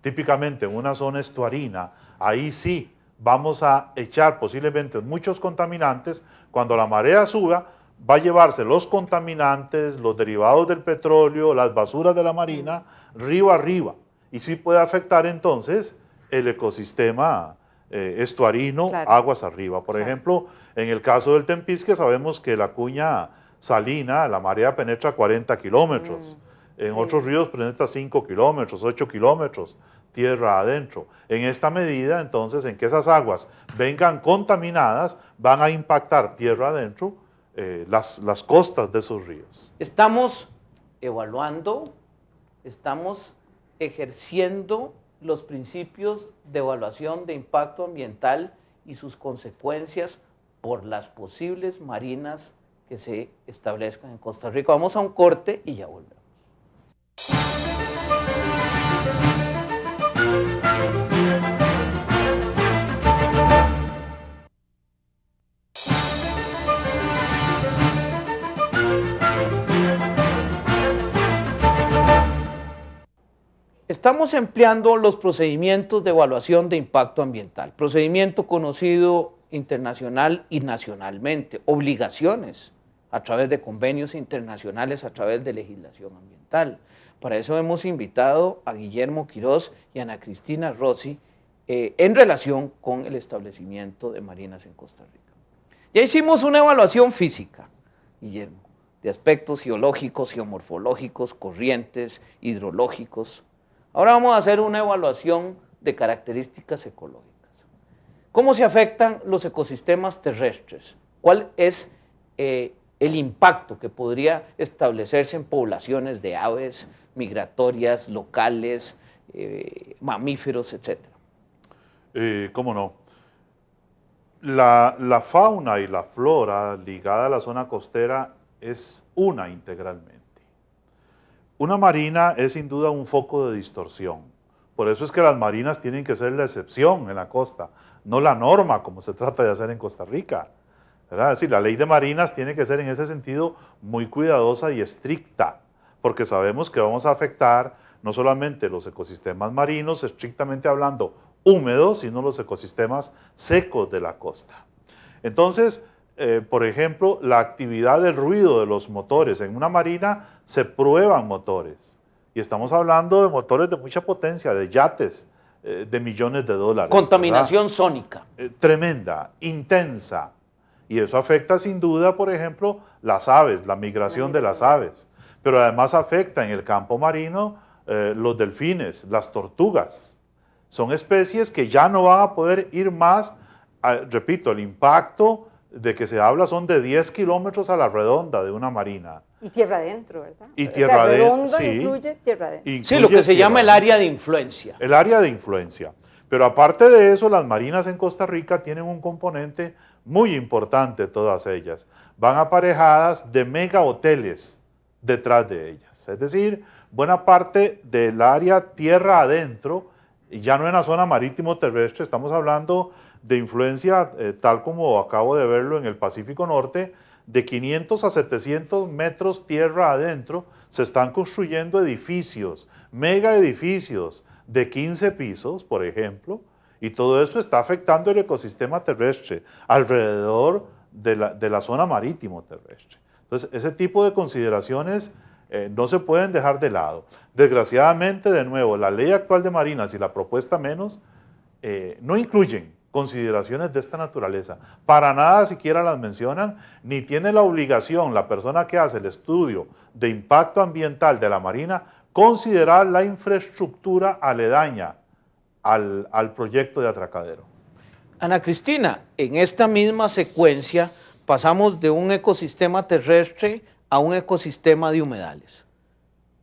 típicamente en una zona estuarina, ahí sí vamos a echar posiblemente muchos contaminantes. Cuando la marea suba, va a llevarse los contaminantes, los derivados del petróleo, las basuras de la marina, río arriba. Y sí puede afectar entonces el ecosistema estuarino, claro, aguas arriba. Por ejemplo, en el caso del Tempisque sabemos que la cuña salina, la marea penetra 40 kilómetros. En otros ríos penetra 5 kilómetros, 8 kilómetros, tierra adentro. En esta medida, entonces, en que esas aguas vengan contaminadas, van a impactar tierra adentro las costas de esos ríos. Estamos evaluando, estamos ejerciendo los principios de evaluación de impacto ambiental y sus consecuencias por las posibles marinas que se establezcan en Costa Rica. Vamos a un corte y ya volvemos. Estamos empleando los procedimientos de evaluación de impacto ambiental, procedimiento conocido internacional y nacionalmente, obligaciones a través de convenios internacionales, a través de legislación ambiental. Para eso hemos invitado a Guillermo Quirós y a Ana Cristina Rossi en relación con el establecimiento de marinas en Costa Rica. Ya hicimos una evaluación física, Guillermo, de aspectos geológicos, geomorfológicos, corrientes, hidrológicos. Ahora vamos a hacer una evaluación de características ecológicas. ¿Cómo se afectan los ecosistemas terrestres? ¿Cuál es el impacto que podría establecerse en poblaciones de aves migratorias, locales, mamíferos, etcétera? ¿Cómo no? La fauna y la flora ligada a la zona costera es una integralmente. Una marina es sin duda un foco de distorsión. Por eso es que las marinas tienen que ser la excepción en la costa, no la norma como se trata de hacer en Costa Rica, ¿verdad? Es decir, la ley de marinas tiene que ser en ese sentido muy cuidadosa y estricta, porque sabemos que vamos a afectar no solamente los ecosistemas marinos, estrictamente hablando húmedos, sino los ecosistemas secos de la costa. Entonces, por ejemplo, la actividad del ruido de los motores. En una marina se prueban motores. Y estamos hablando de motores de mucha potencia, de yates de millones de dólares. Contaminación ¿verdad? sónica. Tremenda, intensa. Y eso afecta sin duda, por ejemplo, las aves, la migración de las aves. Pero además afecta en el campo marino los delfines, las tortugas. Son especies que ya no van a poder ir más, repito, el impacto de que se habla son de 10 kilómetros a la redonda de una marina. Y tierra adentro, ¿verdad? Y tierra adentro, redonda sí. incluye tierra adentro. Sí, lo que se llama el área de influencia. El área de influencia. Pero aparte de eso, las marinas en Costa Rica tienen un componente muy importante, todas ellas. Van aparejadas de mega hoteles detrás de ellas. Es decir, buena parte del área tierra adentro, y ya no en la zona marítimo terrestre, estamos hablando de influencia, tal como acabo de verlo en el Pacífico Norte, de 500 a 700 metros tierra adentro, se están construyendo edificios, mega edificios de 15 pisos, por ejemplo, y todo esto está afectando el ecosistema terrestre alrededor de la zona marítimo terrestre. Entonces, ese tipo de consideraciones no se pueden dejar de lado. Desgraciadamente, de nuevo, la ley actual de marinas y la propuesta menos no incluyen consideraciones de esta naturaleza. Para nada siquiera las mencionan, ni tiene la obligación la persona que hace el estudio de impacto ambiental de la marina considerar la infraestructura aledaña al proyecto de atracadero. Ana Cristina, en esta misma secuencia pasamos de un ecosistema terrestre a un ecosistema de humedales.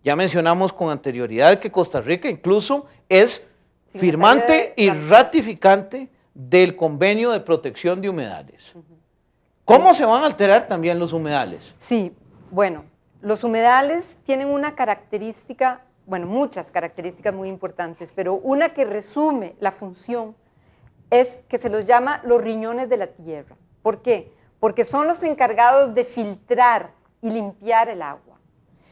Ya mencionamos con anterioridad que Costa Rica incluso es firmante y ratificante del convenio de protección de humedales. ¿Cómo se van a alterar también los humedales? Sí, bueno, los humedales tienen una característica, bueno, muchas características muy importantes, pero una que resume la función es que se los llama los riñones de la tierra. ¿Por qué? Porque son los encargados de filtrar y limpiar el agua.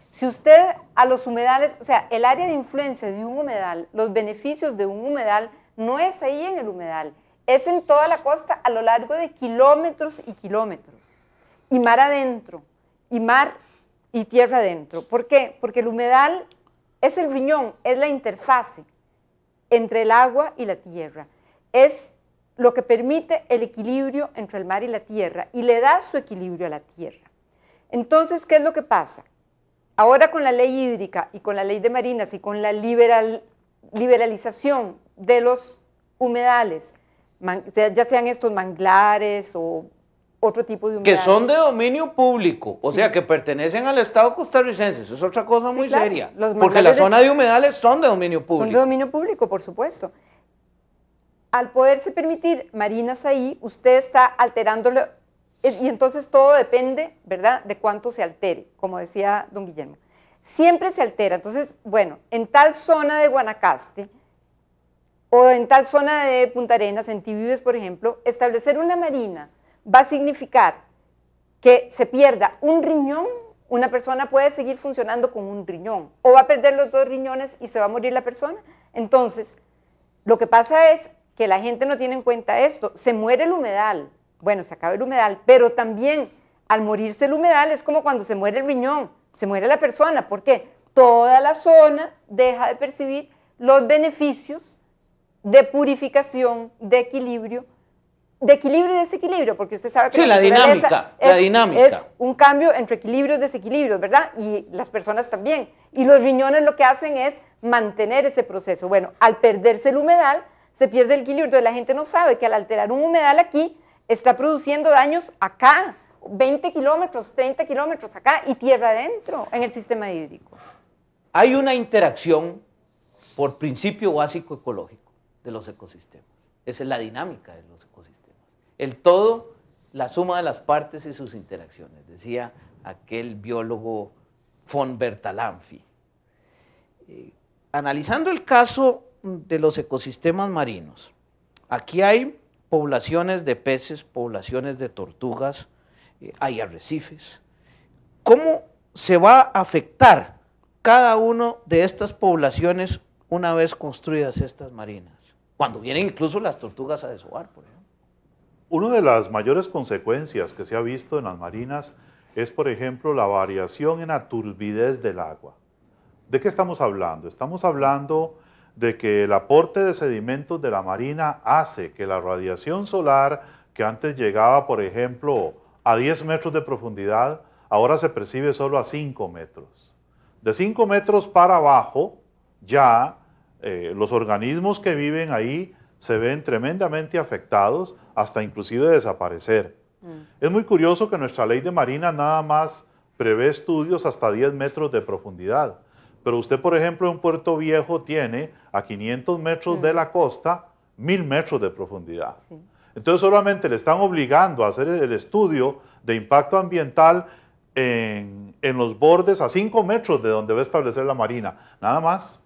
Si usted a los humedales, o sea, el área de influencia de un humedal, los beneficios de un humedal, no es ahí en el humedal, es en toda la costa a lo largo de kilómetros y kilómetros. Y mar adentro, y mar y tierra adentro. ¿Por qué? Porque el humedal es el riñón, es la interfase entre el agua y la tierra. Es lo que permite el equilibrio entre el mar y la tierra y le da su equilibrio a la tierra. Entonces, ¿qué es lo que pasa? Ahora con la ley hídrica y con la ley de marinas y con la liberalización de los humedales, ya sean estos manglares o otro tipo de humedales. Que son de dominio público, o sea, que pertenecen al Estado costarricense. Eso es otra cosa muy seria. Porque la zona de humedales son de dominio público. Son de dominio público, por supuesto. Al poderse permitir marinas ahí, usted está alterándolo, y entonces todo depende, ¿verdad?, de cuánto se altere, como decía don Guillermo. Siempre se altera. Entonces, bueno, en tal zona de Guanacaste, o en tal zona de Punta Arenas, en Tibibes, por ejemplo, establecer una marina va a significar que se pierda un riñón. Una persona puede seguir funcionando con un riñón, o va a perder los dos riñones y se va a morir la persona. Entonces, lo que pasa es que la gente no tiene en cuenta esto. Se muere el humedal, bueno, se acaba el humedal, pero también al morirse el humedal es como cuando se muere el riñón, se muere la persona. ¿Por qué? Toda la zona deja de percibir los beneficios de purificación, de equilibrio y desequilibrio, porque usted sabe que sí, la dinámica es un cambio entre equilibrios y desequilibrios, ¿verdad? Y las personas también. Y los riñones lo que hacen es mantener ese proceso. Bueno, al perderse el humedal, se pierde el equilibrio. Entonces la gente no sabe que al alterar un humedal aquí, está produciendo daños acá, 20 kilómetros, 30 kilómetros acá, y tierra adentro en el sistema hídrico. Hay una interacción por principio básico ecológico de los ecosistemas. Esa es la dinámica de los ecosistemas. El todo, la suma de las partes y sus interacciones, decía aquel biólogo von Bertalanffy. Analizando el caso de los ecosistemas marinos, aquí hay poblaciones de peces, poblaciones de tortugas, hay arrecifes. ¿Cómo se va a afectar cada una de estas poblaciones una vez construidas estas marinas? Cuando vienen incluso las tortugas a desovar, por ejemplo. Una de las mayores consecuencias que se ha visto en las marinas es, por ejemplo, la variación en la turbidez del agua. ¿De qué estamos hablando? Estamos hablando de que el aporte de sedimentos de la marina hace que la radiación solar, que antes llegaba, por ejemplo, a 10 metros de profundidad, ahora se percibe solo a 5 metros. De 5 metros para abajo, ya los organismos que viven ahí se ven tremendamente afectados, hasta inclusive desaparecer. Es muy curioso que nuestra ley de marina nada más prevé estudios hasta 10 metros de profundidad. Pero usted, por ejemplo, en Puerto Viejo tiene a 500 metros de la costa, 1000 metros de profundidad. Sí. Entonces solamente le están obligando a hacer el estudio de impacto ambiental en los bordes a 5 metros de donde va a establecer la marina, nada más.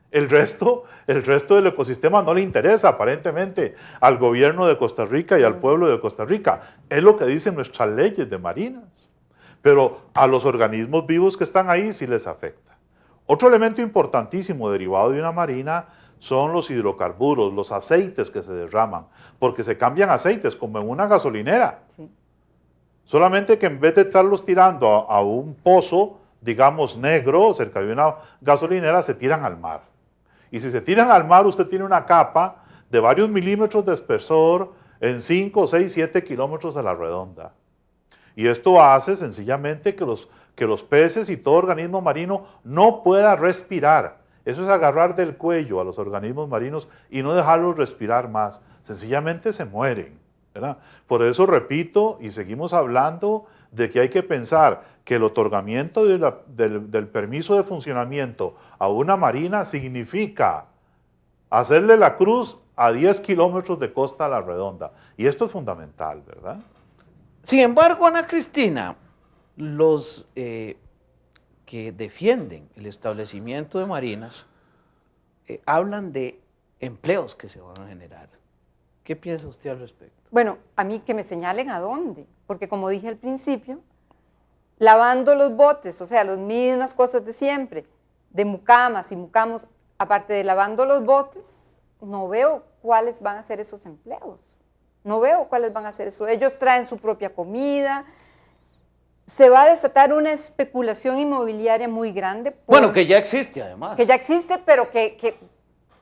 El resto del ecosistema no le interesa aparentemente al gobierno de Costa Rica y al pueblo de Costa Rica. Es lo que dicen nuestras leyes de marinas. Pero a los organismos vivos que están ahí sí les afecta. Otro elemento importantísimo derivado de una marina son los hidrocarburos, los aceites que se derraman, porque se cambian aceites como en una gasolinera. Sí. Solamente que en vez de estarlos tirando a un pozo, digamos negro, cerca de una gasolinera, se tiran al mar. Y si se tiran al mar, usted tiene una capa de varios milímetros de espesor en 5, 6, 7 kilómetros a la redonda. Y esto hace sencillamente que los peces y todo organismo marino no pueda respirar. Eso es agarrar del cuello a los organismos marinos y no dejarlos respirar más. Sencillamente se mueren, ¿verdad? Por eso repito y seguimos hablando de que hay que pensar que el otorgamiento del permiso de funcionamiento a una marina significa hacerle la cruz a 10 kilómetros de costa a la redonda. Y esto es fundamental, ¿verdad? Sin embargo, Ana Cristina, los que defienden el establecimiento de marinas hablan de empleos que se van a generar. ¿Qué piensa usted al respecto? Bueno, a mí que me señalen a dónde, porque como dije al principio, lavando los botes, o sea, las mismas cosas de siempre, de mucamas y mucamos, aparte de lavando los botes, no veo cuáles van a ser esos empleos. No veo cuáles van a ser eso. Ellos traen su propia comida. Se va a desatar una especulación inmobiliaria muy grande. Bueno, que ya existe además. Que ya existe, pero que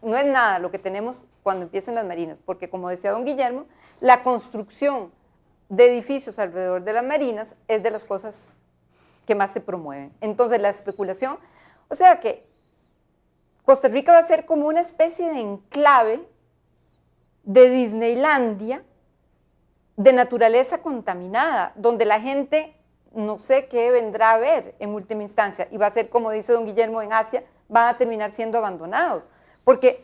no es nada lo que tenemos cuando empiecen las marinas. Porque como decía don Guillermo, la construcción de edificios alrededor de las marinas es de las cosas que más se promueven. Entonces la especulación, o sea que Costa Rica va a ser como una especie de enclave de Disneylandia, de naturaleza contaminada, donde la gente no sé qué vendrá a ver en última instancia, y va a ser, como dice don Guillermo, en Asia, van a terminar siendo abandonados, porque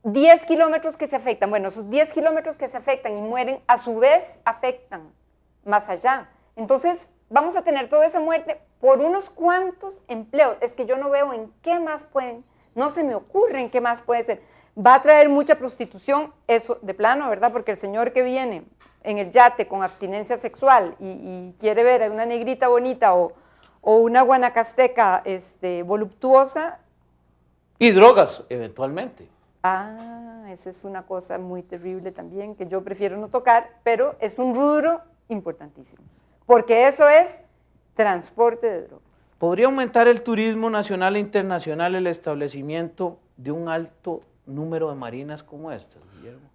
10 kilómetros que se afectan, bueno, esos 10 kilómetros que se afectan y mueren, a su vez afectan más allá. Entonces, vamos a tener toda esa muerte por unos cuantos empleos. Es que yo no veo en qué más pueden, no se me ocurre en qué más puede ser. Va a traer mucha prostitución, eso de plano, ¿verdad? Porque el señor que viene en el yate con abstinencia sexual y quiere ver a una negrita bonita o una guanacasteca voluptuosa. Y drogas, eventualmente. Ah, esa es una cosa muy terrible también, que yo prefiero no tocar, pero es un rubro importantísimo, porque eso es transporte de drogas. ¿Podría aumentar el turismo nacional e internacional el establecimiento de un alto número de marinas como estas, Guillermo?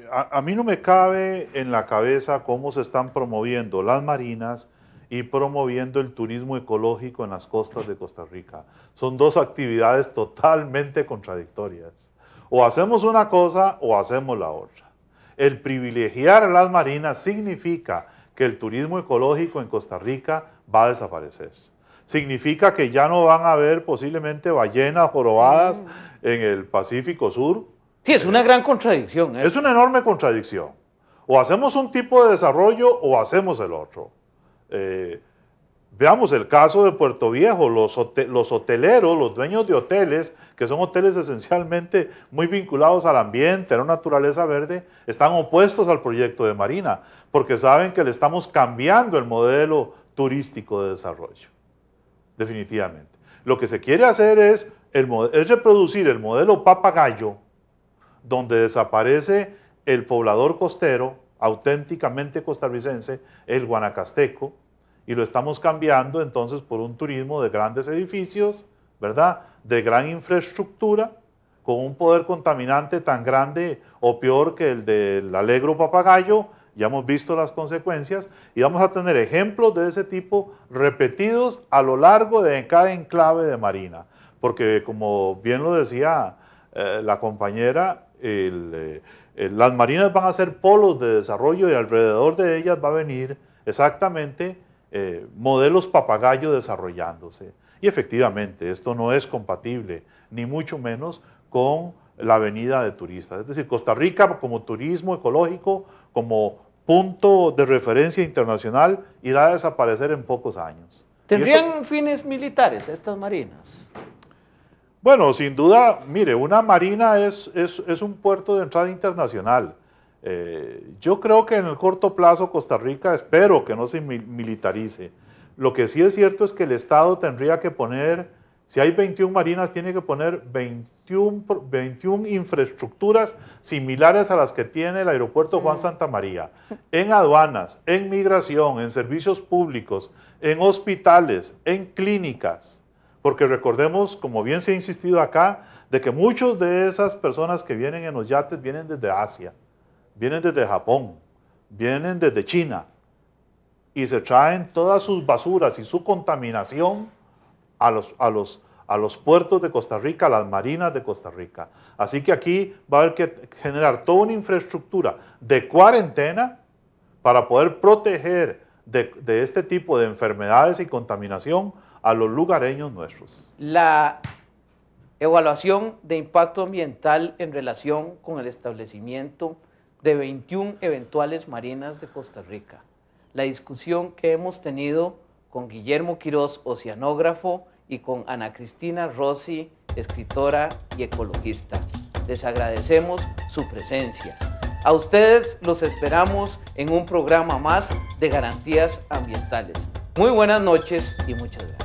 A mí no me cabe en la cabeza cómo se están promoviendo las marinas y promoviendo el turismo ecológico en las costas de Costa Rica. Son dos actividades totalmente contradictorias. O hacemos una cosa o hacemos la otra. El privilegiar a las marinas significa que el turismo ecológico en Costa Rica va a desaparecer. Significa que ya no van a haber posiblemente ballenas jorobadas en el Pacífico Sur. Sí, es una gran contradicción. Es una enorme contradicción. O hacemos un tipo de desarrollo o hacemos el otro. Veamos el caso de Puerto Viejo, los hoteleros, los dueños de hoteles, que son hoteles esencialmente muy vinculados al ambiente, a la naturaleza verde, están opuestos al proyecto de Marina, porque saben que le estamos cambiando el modelo turístico de desarrollo, definitivamente. Lo que se quiere hacer es reproducir el modelo papagayo, donde desaparece el poblador costero, auténticamente costarricense, el guanacasteco, y lo estamos cambiando entonces por un turismo de grandes edificios, ¿verdad? De gran infraestructura, con un poder contaminante tan grande o peor que el del alegro papagayo. Ya hemos visto las consecuencias y vamos a tener ejemplos de ese tipo repetidos a lo largo de cada enclave de Marina. Porque como bien lo decía la compañera, las marinas van a ser polos de desarrollo y alrededor de ellas va a venir exactamente modelos papagayo desarrollándose. Y efectivamente, esto no es compatible, ni mucho menos con la venida de turistas. Es decir, Costa Rica como turismo ecológico, como punto de referencia internacional, irá a desaparecer en pocos años. ¿Tendrían fines militares estas marinas? Bueno, sin duda, mire, una marina es un puerto de entrada internacional. Yo creo que en el corto plazo Costa Rica, espero que no se militarice. Lo que sí es cierto es que el Estado tendría que poner, si hay 21 marinas, tiene que poner 21 infraestructuras similares a las que tiene el aeropuerto Juan Santamaría, en aduanas, en migración, en servicios públicos, en hospitales, en clínicas. Porque recordemos, como bien se ha insistido acá, de que muchas de esas personas que vienen en los yates vienen desde Asia, vienen desde Japón, vienen desde China y se traen todas sus basuras y su contaminación a los puertos de Costa Rica, a las marinas de Costa Rica. Así que aquí va a haber que generar toda una infraestructura de cuarentena para poder proteger de este tipo de enfermedades y contaminación a los lugareños nuestros. La evaluación de impacto ambiental en relación con el establecimiento de 21 eventuales marinas de Costa Rica. La discusión que hemos tenido con Guillermo Quiroz, oceanógrafo, y con Ana Cristina Rossi, escritora y ecologista. Les agradecemos su presencia. A ustedes los esperamos en un programa más de garantías ambientales. Muy buenas noches y muchas gracias.